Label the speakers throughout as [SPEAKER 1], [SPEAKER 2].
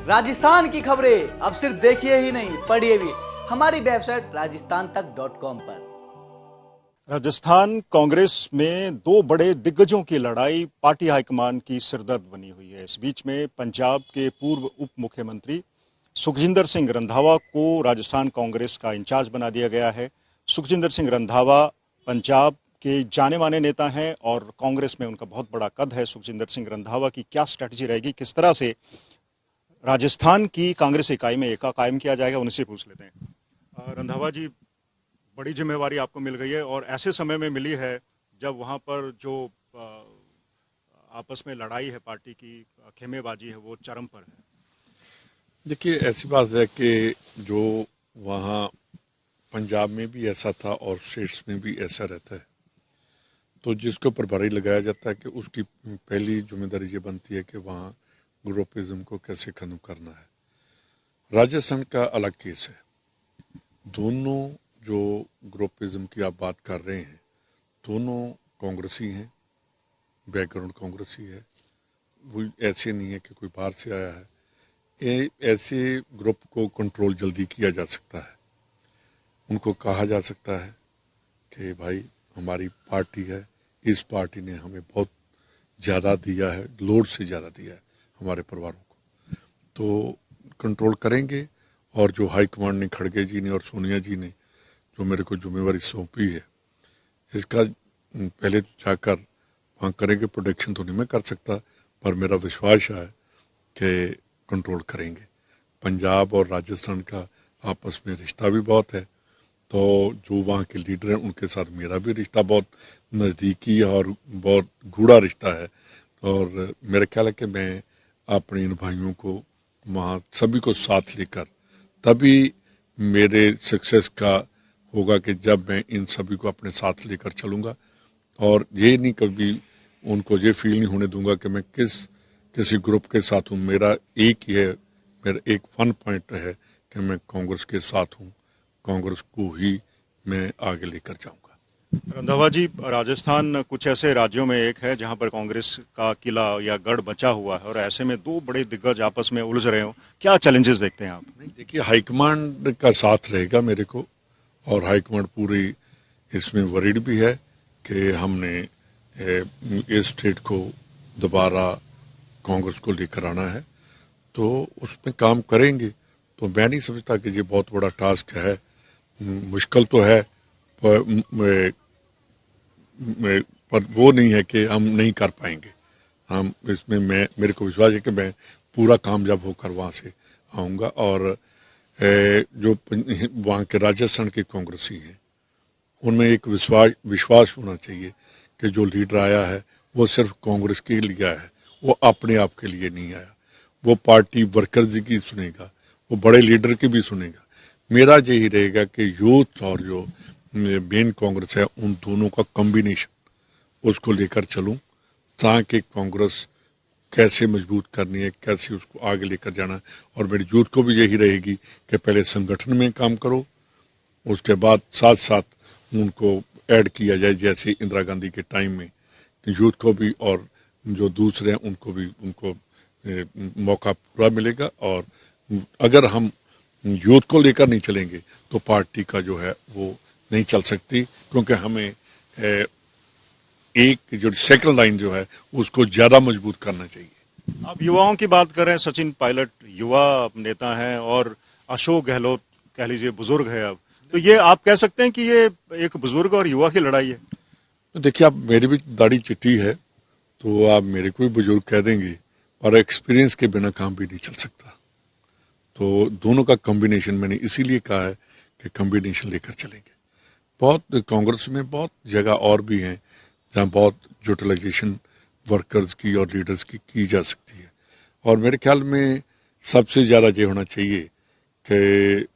[SPEAKER 1] राजस्थान की खबरें अब सिर्फ देखिए ही नहीं, पढ़िए भी हमारी वेबसाइट rajasthantak.com पर।
[SPEAKER 2] राजस्थान कांग्रेस में दो बड़े दिग्गजों की लड़ाई पार्टी हाईकमान की सिरदर्द बनी हुई है। इस बीच में पंजाब के पूर्व उप मुख्यमंत्री सुखजिंदर सिंह रंधावा को राजस्थान कांग्रेस का इंचार्ज बना दिया गया है। सुखजिंदर सिंह रंधावा पंजाब के जाने माने नेता हैं और कांग्रेस में उनका बहुत बड़ा कद है। सुखजिंदर सिंह रंधावा की क्या स्ट्रैटेजी रहेगी, किस तरह से राजस्थान की कांग्रेस इकाई में एका कायम किया जाएगा, उनसे पूछ लेते हैं। रंधावा जी, बड़ी जिम्मेवारी आपको मिल गई है और ऐसे समय में मिली है जब वहाँ पर जो आपस में लड़ाई है, पार्टी की खेमेबाजी है, वो चरम पर है।
[SPEAKER 3] देखिए, ऐसी बात है कि जो वहाँ पंजाब में भी ऐसा था और स्टेट्स में भी ऐसा रहता है, तो जिसके ऊपर भारी लगाया जाता है कि उसकी पहली जिम्मेदारी ये बनती है कि वहाँ ग्रुपिज्म को कैसे खत्म करना है। राजस्थान का अलग केस है। दोनों जो ग्रुपिज्म की आप बात कर रहे हैं, दोनों कांग्रेसी हैं, बैकग्राउंड कांग्रेसी है। वो ऐसे नहीं है कि कोई बाहर से आया है। ऐसे ग्रुप को कंट्रोल जल्दी किया जा सकता है। उनको कहा जा सकता है कि भाई हमारी पार्टी है, इस पार्टी ने हमें बहुत ज़्यादा दिया है, लोड से ज़्यादा दिया है हमारे परिवारों को, तो कंट्रोल करेंगे। और जो हाईकमांड ने, खड़गे जी ने और सोनिया जी ने जो मेरे को जिम्मेवारी सौंपी है, इसका पहले जाकर वहाँ करेंगे। प्रोटेक्शन तो नहीं मैं कर सकता, पर मेरा विश्वास है कि कंट्रोल करेंगे। पंजाब और राजस्थान का आपस में रिश्ता भी बहुत है, तो जो वहाँ के लीडर हैं उनके साथ मेरा भी रिश्ता बहुत नज़दीकी और बहुत गूढ़ा रिश्ता है। और मेरा ख्याल है कि मैं अपने इन भाइयों को वहाँ सभी को साथ लेकर, तभी मेरे सक्सेस का होगा कि जब मैं इन सभी को अपने साथ लेकर चलूँगा। और ये नहीं कभी उनको ये फील नहीं होने दूंगा कि मैं किसी ग्रुप के साथ हूँ। मेरा एक ही है, मेरा एक फन पॉइंट है कि मैं कांग्रेस के साथ हूँ, कांग्रेस को ही मैं आगे लेकर जाऊंगा।
[SPEAKER 2] रंधावा जी, राजस्थान कुछ ऐसे राज्यों में एक है जहां पर कांग्रेस का किला या गढ़ बचा हुआ है और ऐसे में दो बड़े दिग्गज आपस में उलझ रहे हो, क्या चैलेंजेस देखते हैं आप?
[SPEAKER 3] नहीं, देखिए, हाईकमांड का साथ रहेगा मेरे को, और हाईकमांड पूरी इसमें वरीड भी है कि हमने इस स्टेट को दोबारा कांग्रेस को लेकर आना है, तो उसमें काम करेंगे। तो मैं नहीं समझता कि ये बहुत बड़ा टास्क है। मुश्किल तो है, पर वो नहीं है कि हम नहीं कर पाएंगे। हम इसमें मेरे को विश्वास है कि मैं पूरा कामयाब होकर वहाँ से आऊँगा। और जो वहाँ के राजस्थान के कांग्रेसी हैं, उनमें एक विश्वास होना चाहिए कि जो लीडर आया है वो सिर्फ कांग्रेस के लिए आया है, वो अपने आप के लिए नहीं आया। वो पार्टी वर्कर्स की सुनेगा, वो बड़े लीडर की भी सुनेगा। मेरा यही रहेगा कि यूथ और जो मेन कांग्रेस है, उन दोनों का कॉम्बिनेशन उसको लेकर चलूं, ताकि कांग्रेस कैसे मजबूत करनी है, कैसे उसको आगे लेकर जाना है। और मेरी यूथ को भी यही रहेगी कि पहले संगठन में काम करो, उसके बाद साथ साथ उनको ऐड किया जाए, जैसे इंदिरा गांधी के टाइम में यूथ को भी और जो दूसरे हैं उनको भी मौका पूरा मिलेगा। और अगर हम यूथ को लेकर नहीं चलेंगे तो पार्टी का जो है वो नहीं चल सकती, क्योंकि हमें एक जो सेकंड लाइन जो है उसको ज़्यादा मजबूत करना चाहिए।
[SPEAKER 2] आप युवाओं की बात करें, सचिन पायलट युवा नेता हैं और अशोक गहलोत कह लीजिए बुजुर्ग है अब, तो ये आप कह सकते हैं कि ये एक बुजुर्ग और युवा की लड़ाई है?
[SPEAKER 3] तो देखिए, आप मेरी भी दाढ़ी चिट्टी है तो आप मेरे को भी बुजुर्ग कह देंगे, पर एक्सपीरियंस के बिना काम भी नहीं चल सकता। तो दोनों का कॉम्बिनेशन मैंने इसीलिए कहा है कि कॉम्बिनेशन लेकर चलेंगे। बहुत कांग्रेस में बहुत जगह और भी हैं जहाँ बहुत यूटिलाइजेशन वर्कर्स की और लीडर्स की जा सकती है। और मेरे ख्याल में सबसे ज़्यादा ये होना चाहिए कि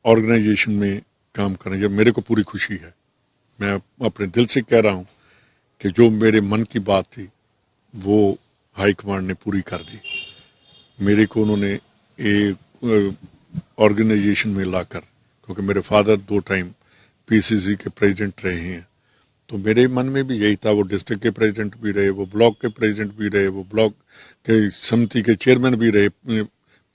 [SPEAKER 3] ऑर्गेनाइजेशन में काम करें। जब मेरे को पूरी खुशी है, मैं अपने दिल से कह रहा हूँ कि जो मेरे मन की बात थी वो हाईकमांड ने पूरी कर दी। मेरे को उन्होंने एक ऑर्गेनाइजेशन में लाकर, क्योंकि मेरे फादर 2 टाइम पीसीसी के प्रेसिडेंट रहे हैं, तो मेरे मन में भी यही था। वो डिस्ट्रिक्ट के प्रेसिडेंट भी रहे, वो ब्लॉक के प्रेसिडेंट भी रहे, वो ब्लॉक के समिति के चेयरमैन भी रहे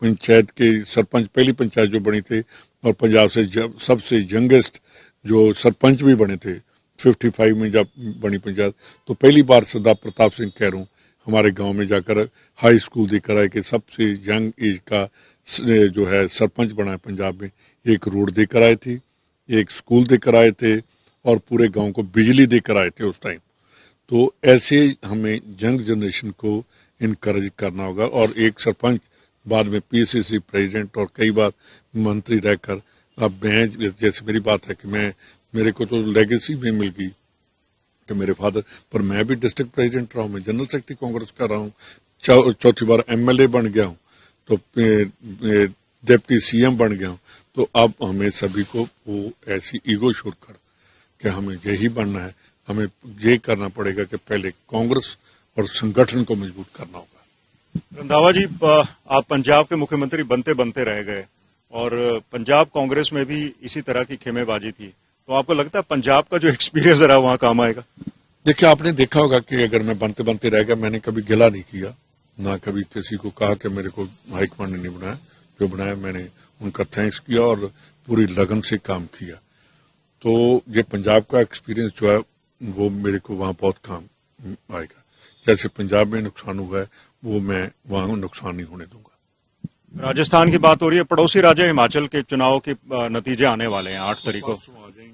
[SPEAKER 3] पंचायत के सरपंच, पहली पंचायत जो बनी थी और पंजाब से सबसे यंगेस्ट जो सरपंच भी बने थे 55 में जब बनी पंचायत, तो पहली बार सरदार प्रताप सिंह कैरों हमारे गांव में जाकर हाई स्कूल देकर आए कि सबसे यंग एज का जो है सरपंच बना है पंजाब में। एक रोड देकर आए थे, एक स्कूल देकर आए थे और पूरे गांव को बिजली देकर आए थे उस टाइम। तो ऐसे हमें यंग जनरेशन को इनकरेज करना होगा। और एक सरपंच बाद में पीसीसी प्रेसिडेंट और कई बार मंत्री रहकर, अब मैं जैसे मेरी बात है कि मेरे को तो लेगेसी में मिल गई कि मेरे फादर, पर मैं भी डिस्ट्रिक्ट प्रेसिडेंट रहा हूँ, मैं जनरल सेक्रेटरी कांग्रेस कर रहा हूँ, चौथी बार एमएलए बन गया हूँ, तो डिप्टी सीएम बन गया हूँ। तो अब हमें सभी को वो ऐसी ईगो छोड़कर कि हमें यही बनना है, हमें ये करना पड़ेगा कि पहले कांग्रेस और संगठन को मजबूत करना होगा।
[SPEAKER 2] रंधावा जी, आप पंजाब के मुख्यमंत्री बनते बनते रह गए और पंजाब कांग्रेस में भी इसी तरह की खेमेबाजी थी, तो आपको लगता है पंजाब का जो एक्सपीरियंस रहा वहां काम आएगा?
[SPEAKER 3] देखिए, आपने देखा होगा कि अगर मैं बनते बनते रह गया, मैंने कभी गिला नहीं किया, ना कभी किसी को कहा कि मेरे को हाईकमांड ने नहीं बनाया। जो बनाया मैंने उनका थैंक्स किया और पूरी लगन से काम किया। तो ये पंजाब का एक्सपीरियंस जो है वो मेरे को वहाँ बहुत काम आएगा। जैसे पंजाब में नुकसान हुआ है वो मैं वहाँ नुकसान नहीं होने दूंगा।
[SPEAKER 2] राजस्थान की बात हो रही है, पड़ोसी राज्य हिमाचल के चुनाव के नतीजे आने वाले हैं 8 तारीख को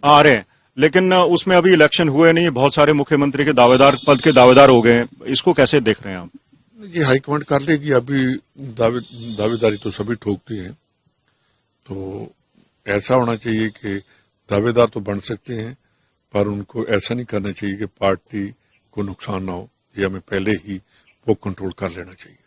[SPEAKER 2] आ रहे हैं, लेकिन उसमें अभी इलेक्शन हुए नहीं, बहुत सारे मुख्यमंत्री के दावेदार पद के दावेदार हो गए, इसको कैसे देख रहे हैं आप?
[SPEAKER 3] ये हाईकमांड कर लेगी, अभी दावेदारी तो सभी ठोकते हैं, तो ऐसा होना चाहिए कि दावेदार तो बन सकते हैं पर उनको ऐसा नहीं करना चाहिए कि पार्टी को नुकसान ना हो, ये हमें पहले ही वो कंट्रोल कर लेना चाहिए।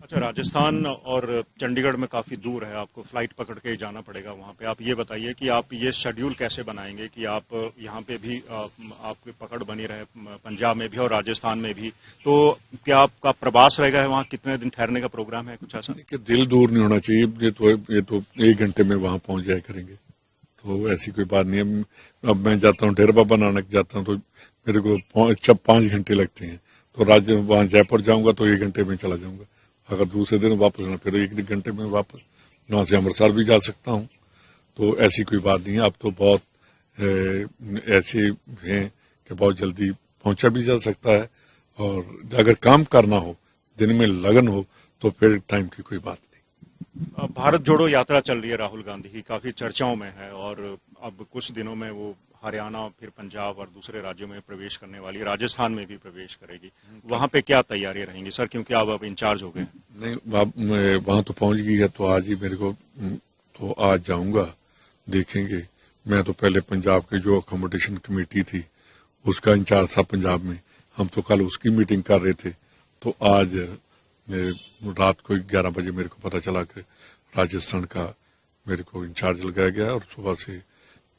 [SPEAKER 2] अच्छा, राजस्थान और चंडीगढ़ में काफी दूर है, आपको फ्लाइट पकड़ के जाना पड़ेगा वहां पे। आप ये बताइए कि आप ये शेड्यूल कैसे बनाएंगे कि आप यहाँ पे भी आपकी पकड़ बनी रहे, पंजाब में भी और राजस्थान में भी, तो क्या आपका प्रवास रहेगा वहाँ, कितने दिन ठहरने का प्रोग्राम है, कुछ ऐसा?
[SPEAKER 3] कि दिल दूर नहीं होना चाहिए, ये तो 1 घंटे में वहां पहुंच जाया करेंगे, तो ऐसी कोई बात नहीं है। अब मैं जाता हूँ डेरा बाबा नानक जाता हूँ तो मेरे को 5 घंटे लगते हैं, तो वहां जयपुर जाऊंगा तो 1 घंटे में चला जाऊंगा। अगर दूसरे दिन वापस आना फिर 1 घंटे में वापस, वहां से अमृतसर भी जा सकता हूँ, तो ऐसी कोई बात नहीं है। अब तो बहुत ऐसे हैं कि बहुत जल्दी पहुंचा भी जा सकता है, और अगर काम करना हो, दिन में लगन हो, तो फिर टाइम की कोई बात नहीं।
[SPEAKER 2] भारत जोड़ो यात्रा चल रही है राहुल गांधी की, काफी चर्चाओं में है, और अब कुछ दिनों में वो हरियाणा, फिर पंजाब और दूसरे राज्यों में प्रवेश करने वाली है, राजस्थान में भी प्रवेश करेगी। वहां पे क्या तैयारियां रहेंगी सर, क्योंकि आप अब इंचार्ज हो गए हैं?
[SPEAKER 3] नहीं, वहां तो पहुंच गई है, तो आज ही मेरे को, तो आज जाऊंगा, देखेंगे। मैं तो पहले पंजाब की जो अकोमोडेशन कमेटी थी उसका इंचार्ज था पंजाब में, हम तो कल उसकी मीटिंग कर रहे थे, तो आज रात को 11 बजे मेरे को पता चला कि राजस्थान का मेरे को इंचार्ज लगाया गया, और सुबह से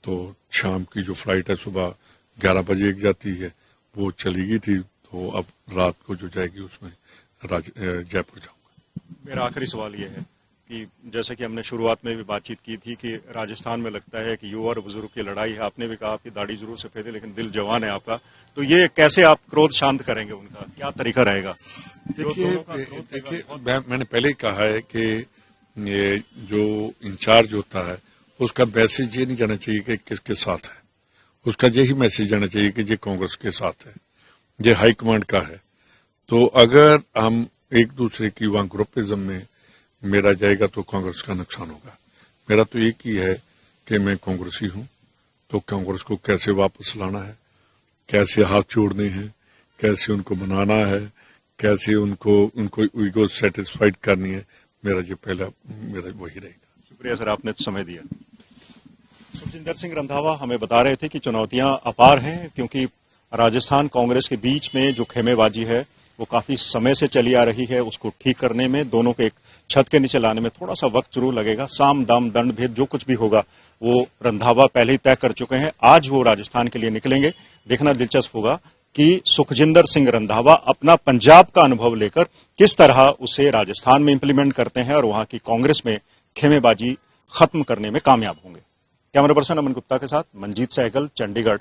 [SPEAKER 3] तो शाम की जो फ्लाइट है सुबह 11 बजे एक जाती है वो चली गई थी, तो अब रात को जो जाएगी उसमें जयपुर जाऊंगा।
[SPEAKER 2] मेरा आखिरी सवाल ये है कि जैसे कि हमने शुरुआत में भी बातचीत की थी कि राजस्थान में लगता है कि युवा और बुजुर्ग की लड़ाई है, आपने भी कहा आपकी दाढ़ी जरूर सफेद है लेकिन दिल जवान है आपका, तो ये कैसे आप क्रोध शांत करेंगे, उनका क्या तरीका रहेगा?
[SPEAKER 3] देखिए, मैंने पहले ही कहा है कि ये जो इंचार्ज होता है उसका मैसेज ये नहीं जाना चाहिए कि किसके साथ है, उसका यही मैसेज जाना चाहिए कि ये कांग्रेस के साथ है, ये हाईकमांड का है। तो अगर हम एक दूसरे की वहां ग्रुपिज्म में मेरा जाएगा तो कांग्रेस का नुकसान होगा। मेरा तो एक ही है कि मैं कांग्रेसी हूं, तो कांग्रेस को कैसे वापस लाना है, कैसे हाथ जोड़ने हैं, कैसे उनको बनाना है, कैसे उनको ईगो सेटिस्फाइड करनी है, मेरा वही रहेगा।
[SPEAKER 2] शुक्रिया सर, आपने समय दिया। सुखजिंदर सिंह रंधावा हमें बता रहे थे कि चुनौतियां अपार हैं, क्योंकि राजस्थान कांग्रेस के बीच में जो खेमेबाजी है वो काफी समय से चली आ रही है, उसको ठीक करने में, दोनों को एक छत के नीचे लाने में थोड़ा सा वक्त जरूर लगेगा। साम दाम दंड भेद जो कुछ भी होगा वो रंधावा पहले ही तय कर चुके हैं। आज वो राजस्थान के लिए निकलेंगे। देखना दिलचस्प होगा कि सुखजिंदर सिंह रंधावा अपना पंजाब का अनुभव लेकर किस तरह उसे राजस्थान में इंप्लीमेंट करते हैं और वहां की कांग्रेस में खेमेबाजी खत्म करने में कामयाब होंगे। कैमरा पर्सन अमन गुप्ता के साथ मंजीत सहगल, चंडीगढ़।